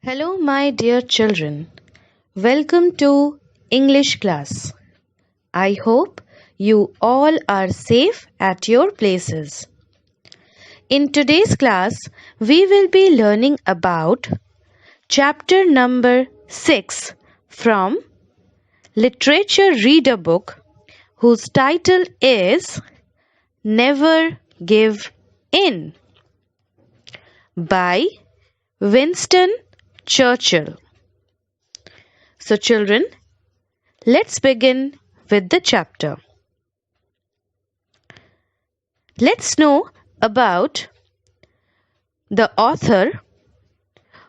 Hello, my dear children. Welcome to English class. I hope you all are safe at your places. In today's class, we will be learning about chapter number 6 from Literature Reader Book, whose title is Never Give In by Winston Churchill. So, children, let's begin with the chapter. Let's know about the author,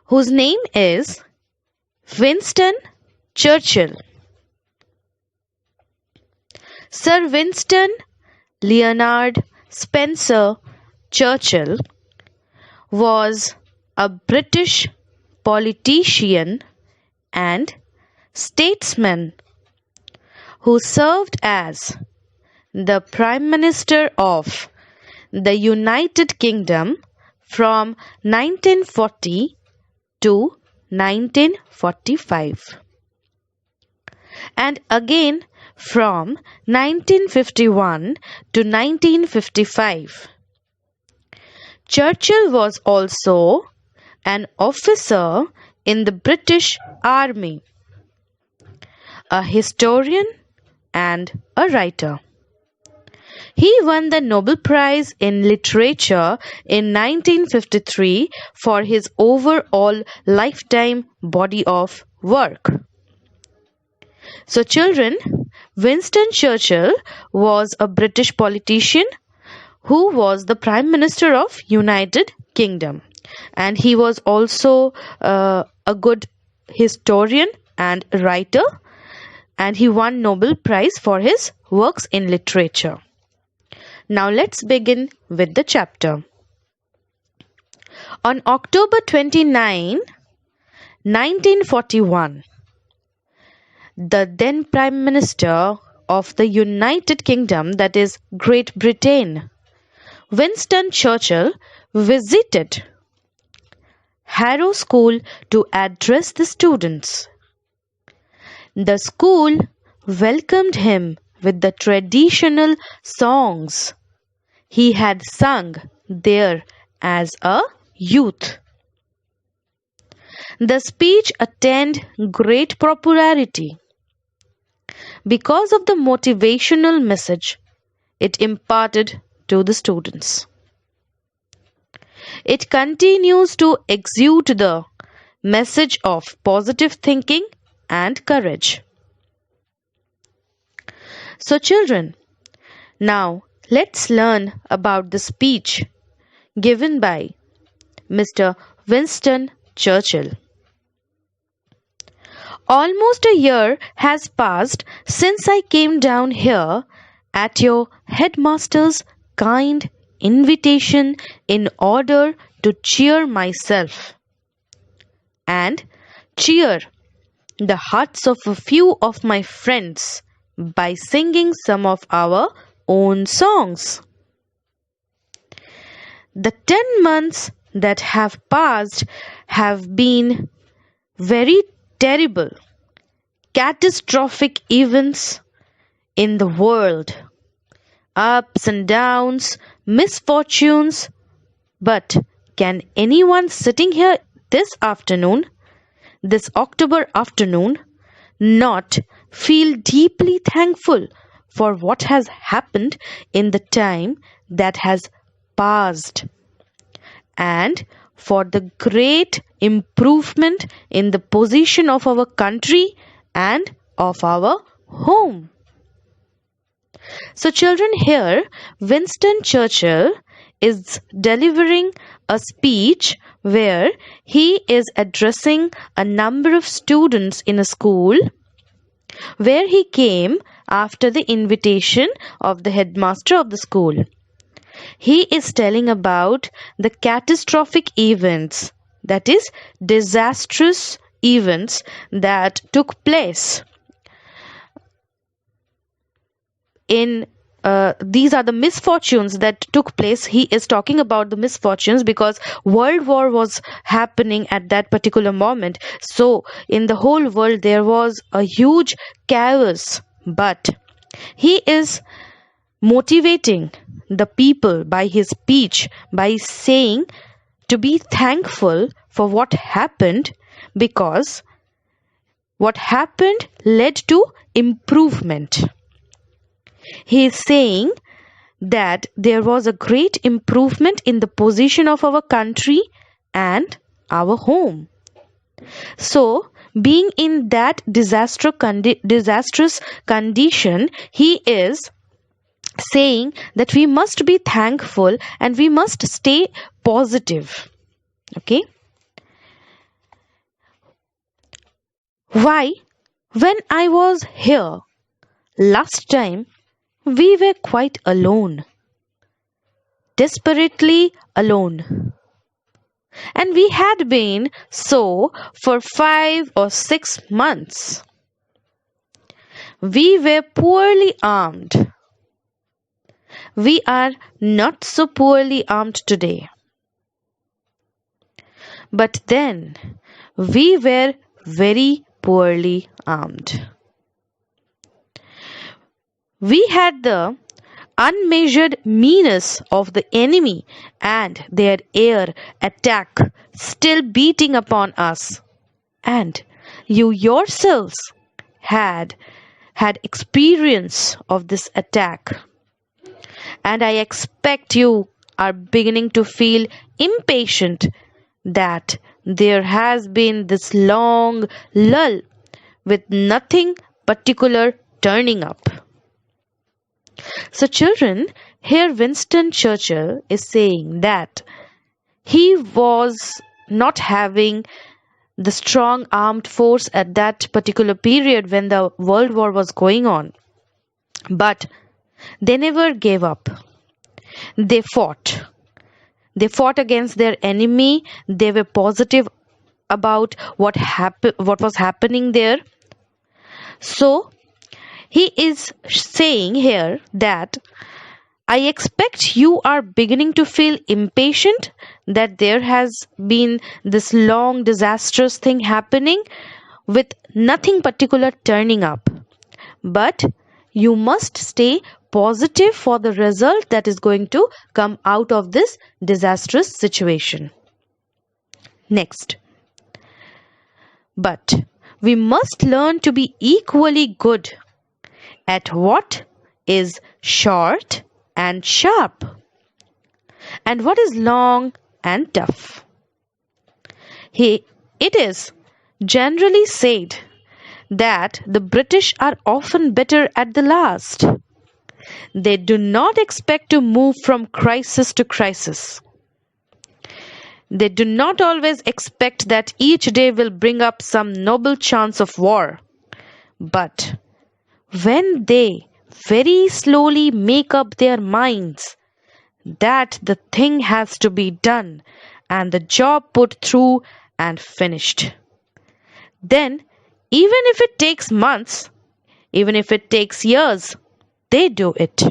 whose name is Winston Churchill. Sir Winston Leonard Spencer Churchill was a British politician and statesman who served as the Prime Minister of the United Kingdom from 1940 to 1945 and again from 1951 to 1955. Churchill was also an officer in the British Army, a historian and a writer. He won the Nobel Prize in Literature in 1953 for his overall lifetime body of work. So children, Winston Churchill was a British politician who was the Prime Minister of United Kingdom, and he was also a good historian and writer, and he won Nobel Prize for his works in literature. Now let's begin with the chapter. On October 29, 1941, the then Prime Minister of the United Kingdom, that is Great Britain, Winston Churchill, visited Harrow School to address the students. The school welcomed him with the traditional songs he had sung there as a youth. The speech attained great popularity because of the motivational message it imparted to the students. It continues to exude the message of positive thinking and courage. So children, now let's learn about the speech given by Mr. Winston Churchill. Almost a year has passed since I came down here at your headmaster's kind invitation in order to cheer myself and cheer the hearts of a few of my friends by singing some of our own songs. The 10 months that have passed have been very terrible, catastrophic events in the world. Ups and downs, misfortunes. But can anyone sitting here this afternoon, this October afternoon, not feel deeply thankful for what has happened in the time that has passed and for the great improvement in the position of our country and of our home? So children, here Winston Churchill is delivering a speech where he is addressing a number of students in a school where he came after the invitation of the headmaster of the school. He is telling about the catastrophic events, that is, disastrous events that took place in these are the misfortunes that took place. He is talking about the misfortunes because world war was happening at that particular moment. So in the whole world there was a huge chaos, but he is motivating the people by his speech, by saying to be thankful for what happened, because what happened led to improvement. He is saying that there was a great improvement in the position of our country and our home. So, being in that disastrous condition, he is saying that we must be thankful and we must stay positive. Okay? Why? When I was here last time, we were quite alone, desperately alone. And we had been so for 5 or 6 months. We were poorly armed. We are not so poorly armed today. But then we were very poorly armed. We had the unmeasured meanness of the enemy and their air attack still beating upon us. And you yourselves had experience of this attack. And I expect you are beginning to feel impatient that there has been this long lull with nothing particular turning up. So, children, here Winston Churchill is saying that he was not having the strong armed force at that particular period when the World War was going on. But they never gave up. They fought. They fought against their enemy. They were positive about what was happening there. So, he is saying here that I expect you are beginning to feel impatient that there has been this long disastrous thing happening with nothing particular turning up. But you must stay positive for the result that is going to come out of this disastrous situation. Next. But we must learn to be equally good at what is short and sharp, and what is long and tough. It is generally said that the British are often better at the last. They do not expect to move from crisis to crisis. They do not always expect that each day will bring up some noble chance of war. But when they very slowly make up their minds that the thing has to be done and the job put through and finished, then even if it takes months, even if it takes years, they do it.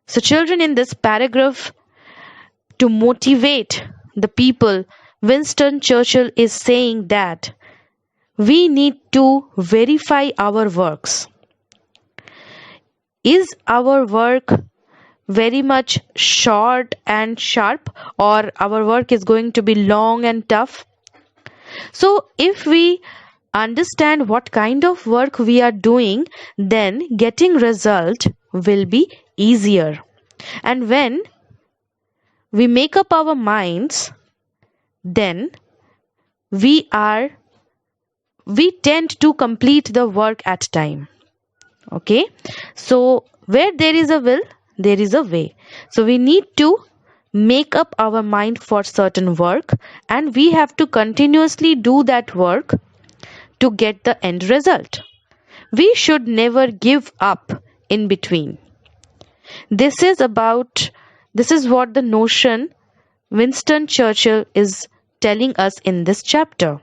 So, children, in this paragraph, to motivate the people, Winston Churchill is saying that we need to verify our works. Is our work very much short and sharp, or our work is going to be long and tough? So, if we understand what kind of work we are doing, then getting result will be easier. And when we make up our minds, then we tend to complete the work at time. Okay, so where there is a will, there is a way. So we need to make up our mind for certain work, and we have to continuously do that work to get the end result. We should never give up in between. This is what the notion Winston Churchill is telling us in this chapter.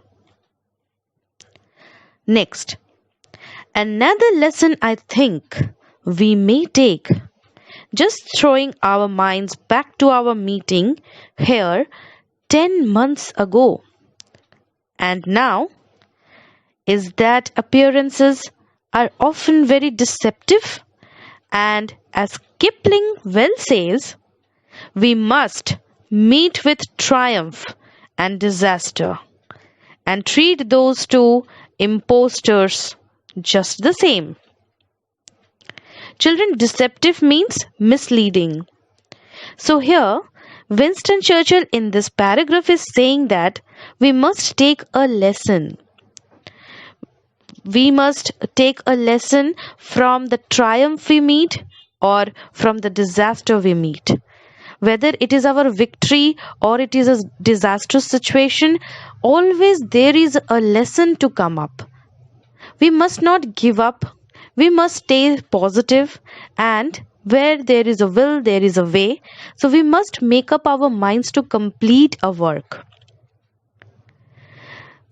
Next, another lesson I think we may take. Just throwing our minds back to our meeting here 10 months ago. And now is that appearances are often very deceptive, and as Kipling well says, we must meet with triumph and disaster and treat those two impostors just the same. Children, deceptive means misleading. So here, Winston Churchill in this paragraph is saying that we must take a lesson. We must take a lesson from the triumph we meet or from the disaster we meet. Whether it is our victory or it is a disastrous situation, always there is a lesson to come up. We must not give up. We must stay positive, and where there is a will, there is a way. So we must make up our minds to complete a work.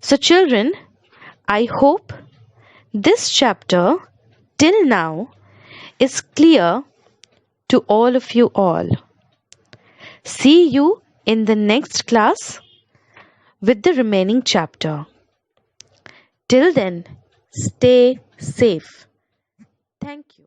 So, children, I hope this chapter till now is clear to all of you all. See you in the next class with the remaining chapter. Till then, stay safe. Thank you.